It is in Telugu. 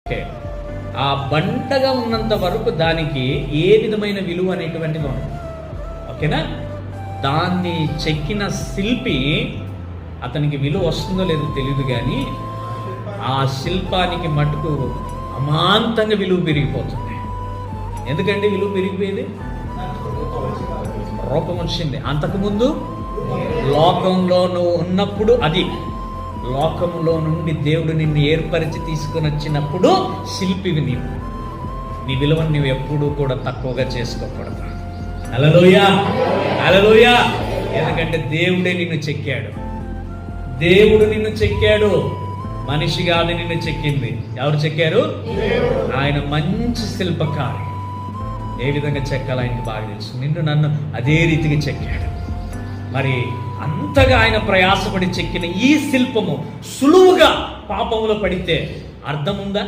ఓకే, ఆ బండగా ఉన్నంత వరకు దానికి ఏ విధమైన విలువ అనేటువంటిది ఉండదు. ఓకేనా? దాన్ని చెక్కిన శిల్పి అతనికి విలువ వస్తుందో లేదో తెలియదు, కానీ ఆ శిల్పానికి మటుకు అమాంతంగా విలువ పెరిగిపోతుంది. ఎందుకంటే విలువ పెరిగిపోయేది, రూపం వచ్చింది. అంతకుముందు లోకంలో నువ్వు ఉన్నప్పుడు, అది లోకంలో నుండి దేవుడు నిన్ను ఏర్పరిచి తీసుకుని వచ్చినప్పుడు శిల్పివి నీవు. నీ విలువను నువ్వు ఎప్పుడూ కూడా తక్కువగా చేసుకోకూడదు. హల్లెలూయా, హల్లెలూయా. ఎందుకంటే దేవుడే నిన్ను చెక్కాడు, దేవుడు నిన్ను చెక్కాడు, మనిషి కాదు నిన్ను చెక్కింది. ఎవరు చెక్కారు? ఆయన మంచి శిల్పకారు. ఏ విధంగా చెక్కాలో ఆయనకి బాగా తెలుసు. నిన్ను నన్ను అదే రీతిగా చెక్కాడు. మరి అంతగా ఆయన ప్రయాసపడి చెక్కిన ఈ శిల్పము సులువుగా పాపంలో పడితే అర్థం ఉందా?